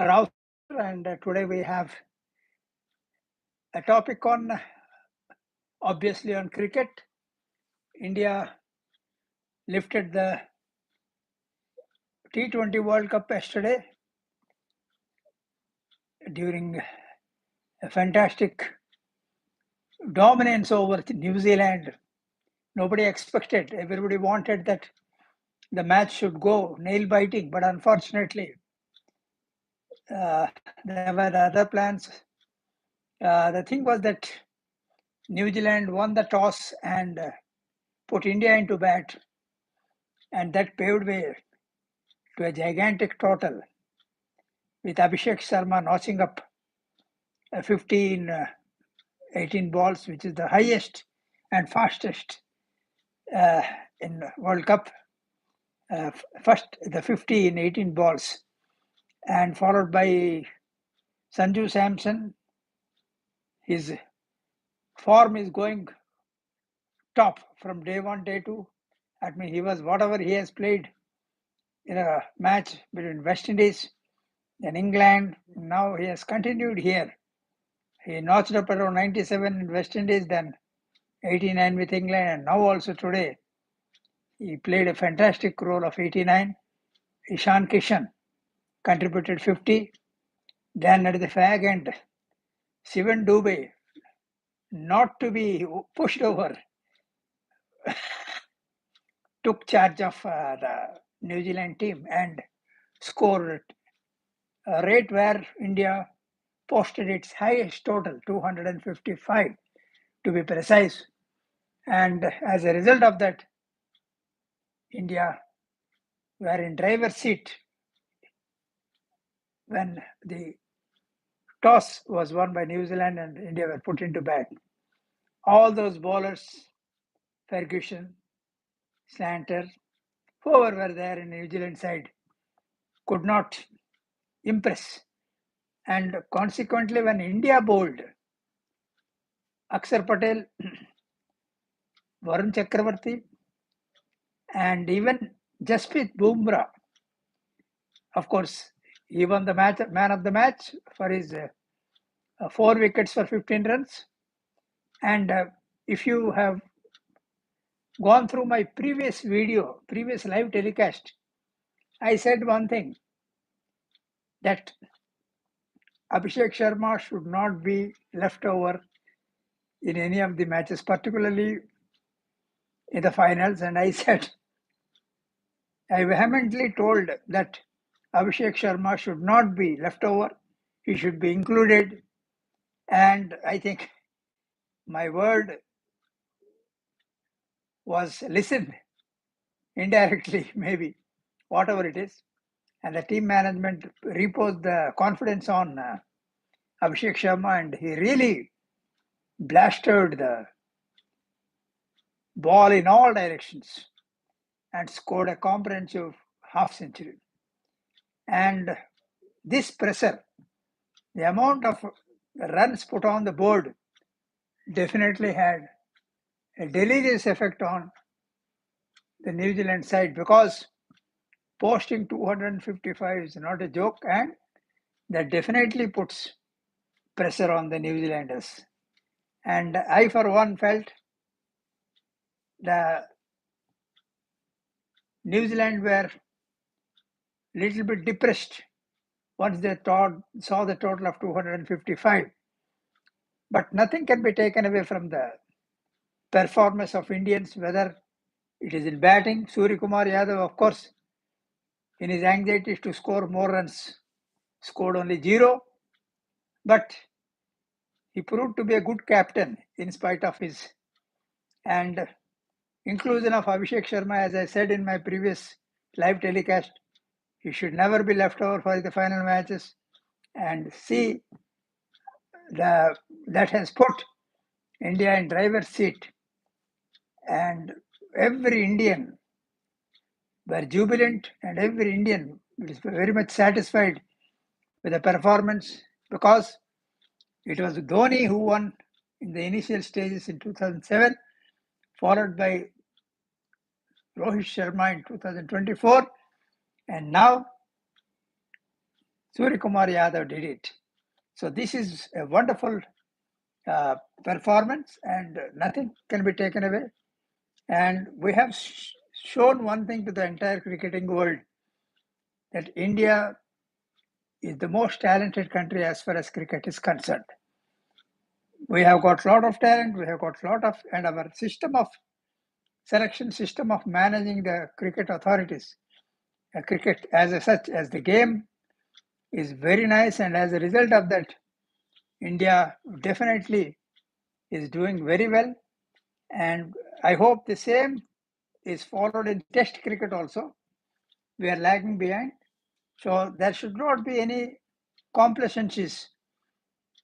Rao, and today we have a topic on, obviously, on cricket. India lifted the T20 World Cup yesterday during a fantastic dominance over New Zealand. Nobody expected. Everybody wanted that the match should go nail biting, but unfortunately, there were other plans. The thing was that New Zealand won the toss and put India into bat, and that paved way to a gigantic total, with Abhishek Sharma notching up 18 balls, which is the highest and fastest in World Cup. First, the 50 in 18 balls, and followed by Sanju Samson. His form is going top from day one, day two. I mean, he was whatever he has played in a match between West Indies and England. Now he has continued here. He notched up around 97 in West Indies, then 89 with England, and now also today he played a fantastic role of 89. Ishan Kishan contributed 50. Then at the fag end, Shivan Dubey, not to be pushed over, took charge of the New Zealand team and scored a rate where India posted its highest total, 255 to be precise. And as a result of that, India were in driver's seat when the toss was won by New Zealand and India were put into bat. All those bowlers, Ferguson, Slanter, whoever were there in the New Zealand side, could not impress. And consequently, when India bowled, Akshar Patel, Varun Chakravarti, and even Jasprit Bumrah, of course, he won the match, man of the match for his 4 wickets for 15 runs. And if you have gone through my previous live telecast, I said one thing, that Abhishek Sharma should not be left over in any of the matches, particularly in the finals. And I said, I vehemently told that Abhishek Sharma should not be left over. He should be included. And I think my word was listened indirectly, maybe, whatever it is. And the team management reposed the confidence on Abhishek Sharma, and he really blasted the ball in all directions and scored a comprehensive half century. And this pressure, the amount of runs put on the board, definitely had a deleterious effect on the New Zealand side, because posting 255 is not a joke, and that definitely puts pressure on the New Zealanders. And I, for one, felt the New Zealand were little bit depressed once they saw the total of 255. But nothing can be taken away from the performance of Indians, whether it is in batting. Surya Kumar Yadav, of course, in his anxieties to score more runs, scored only 0. But he proved to be a good captain in spite of his. And inclusion of Abhishek Sharma, as I said in my previous live telecast, he should never be left over for the final matches. And see, that has put India in driver's seat. And every Indian were jubilant, and every Indian is very much satisfied with the performance, because it was Dhoni who won in the initial stages in 2007, followed by Rohit Sharma in 2024, and now Surya Kumar Yadav did it. So this is a wonderful performance, and nothing can be taken away. And we have shown one thing to the entire cricketing world, that India is the most talented country as far as cricket is concerned. We have got a lot of talent, we have got a lot of, and our system of selection, system of managing the cricket authorities, cricket as such, as the game is very nice, and as a result of that, India definitely is doing very well. And I hope the same is followed in Test cricket also. We are lagging behind. So there should not be any complacencies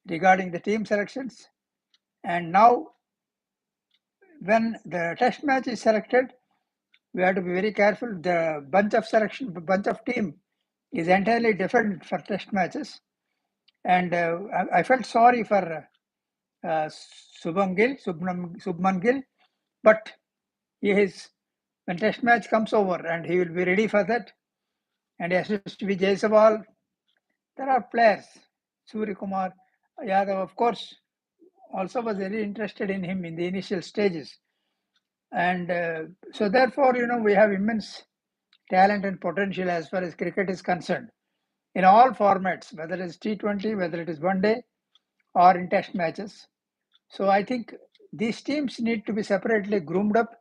regarding the team selections. And now, when the Test match is selected, we have to be very careful. The bunch of team is entirely different for Test matches. And I felt sorry for Subman Gill, but when Test match comes over, and he will be ready for that. And as to be Jaiswal, there are players. Surya Kumar Yadav, of course, also was very interested in him in the initial stages. And so therefore, we have immense talent and potential as far as cricket is concerned in all formats, whether it is T20, whether it is one day or in test matches. So I think these teams need to be separately groomed up,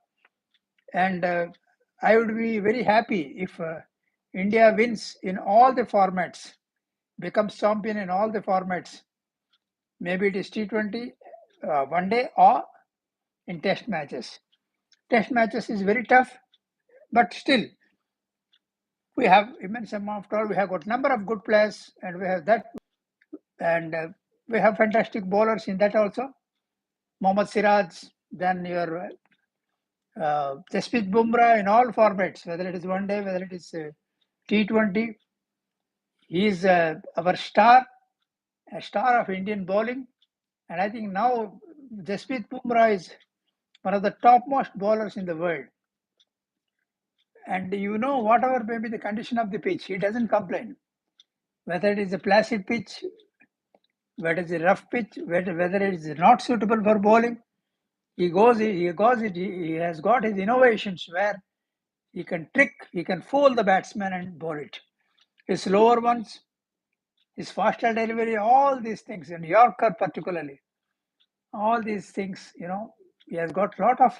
and I would be very happy if India wins in all the formats, becomes champion in all the formats. Maybe it is T20, one day, or in test matches. Test matches is very tough, but still, we have immense amount of, we have got number of good players, and we have that, and we have fantastic bowlers in that also. Mohammad Siraj, then your Jasprit Bumrah in all formats, whether it is one day, whether it is T20. He is our star, a star of Indian bowling, and I think now Jasprit Bumrah is one of the topmost bowlers in the world. And whatever may be the condition of the pitch, he doesn't complain. Whether it is a placid pitch, whether it is a rough pitch, whether it is not suitable for bowling, he has got his innovations where he can fool the batsman and bowl it. His slower ones, his faster delivery, all these things, in Yorker particularly, all these things, he has got a lot of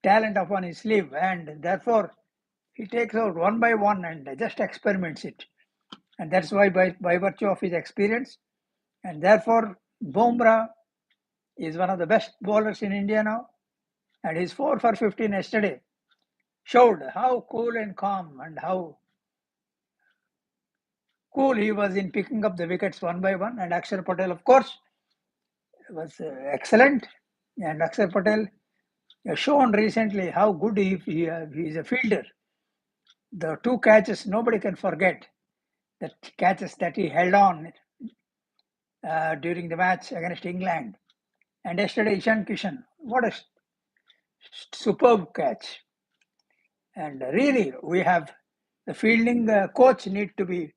talent upon his sleeve, and therefore he takes out one by one and just experiments it. And that's why, by virtue of his experience, and therefore Bumrah is one of the best bowlers in India now. And his 4 for 15 yesterday showed how cool and calm and how cool he was in picking up the wickets one by one. And Akshar Patel, of course, was excellent. And Akshar Patel has shown recently how good he is a fielder. The two catches, nobody can forget the catches that he held on during the match against England. And yesterday, Ishan Kishan, what a superb catch. And really, we have the fielding coach need to be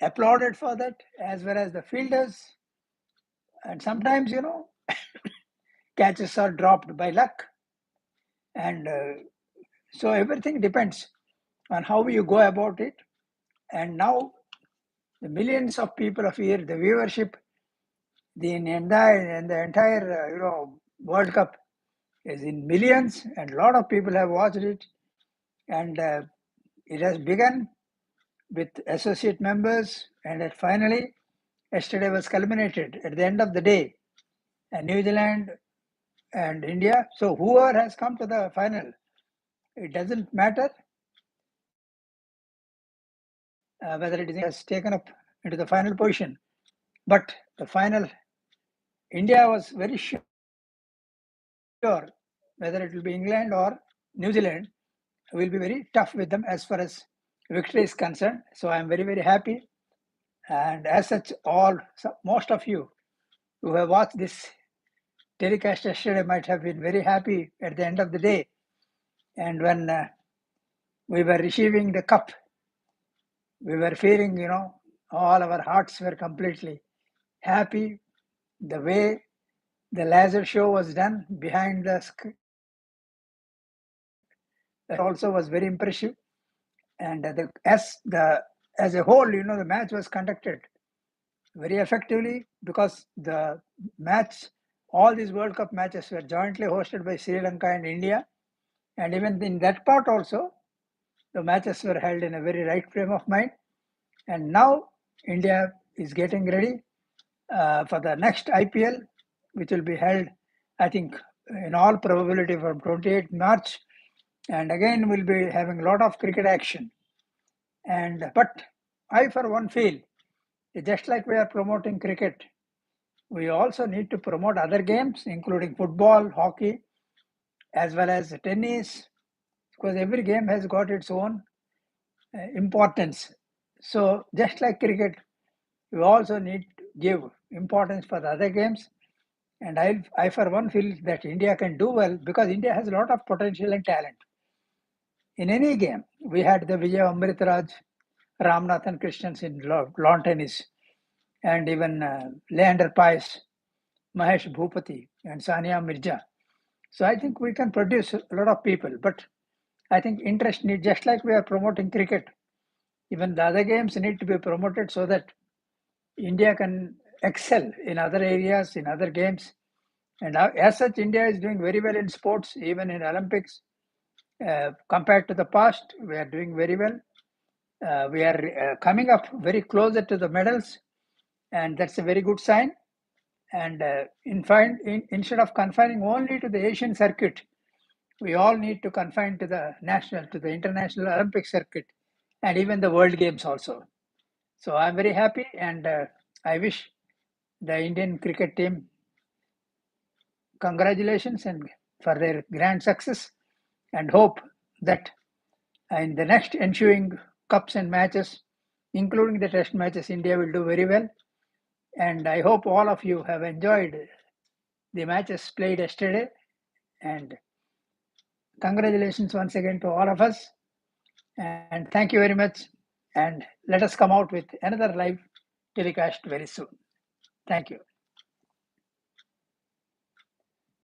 applauded for that, as well as the fielders. And sometimes, catches are dropped by luck. And so everything depends on how you go about it. And now the millions of people of here, the viewership, the entire World Cup is in millions, and a lot of people have watched it. And it has begun with associate members, and finally, yesterday was culminated at the end of the day. And New Zealand and India. So whoever has come to the final, it doesn't matter whether it has taken up into the final position. But the final, India was very sure whether it will be England or New Zealand, will be very tough with them as far as victory is concerned. So I am very, very happy. And as such, most of you who have watched this telecast yesterday might have been very happy at the end of the day. And when we were receiving the cup, We were feeling, all our hearts were completely happy. The way the laser show was done behind the that also was very impressive. And as a whole, the match was conducted very effectively because the match, all these World Cup matches were jointly hosted by Sri Lanka and India. And even in that part also, the matches were held in a very right frame of mind. And now India is getting ready for the next IPL, which will be held, I think, in all probability from 28th March. And again, we'll be having a lot of cricket action. But I, for one, feel just like we are promoting cricket, we also need to promote other games, including football, hockey, as well as tennis, because every game has got its own importance. So, just like cricket, we also need to give importance for the other games. And I for one, feel that India can do well because India has a lot of potential and talent. In any game, we had the Vijay Amritraj, Ramnathan Krishnan in lawn tennis, and even Leander Paes, Mahesh Bhupati, and Sania Mirza. So I think we can produce a lot of people, but I think interest need, just like we are promoting cricket, even the other games need to be promoted so that India can excel in other areas, in other games. And as such, India is doing very well in sports, even in Olympics. Compared to the past, we are doing very well. We are coming up very closer to the medals, and that's a very good sign. And instead of confining only to the Asian circuit, we all need to confine to the national, to the international Olympic circuit, and even the World Games also. So I'm very happy, and I wish the Indian cricket team congratulations and for their grand success, and hope that in the next ensuing cups and matches, including the test matches, India will do very well. And I hope all of you have enjoyed the matches played yesterday. And congratulations once again to all of us. And thank you very much. And let us come out with another live telecast very soon. Thank you.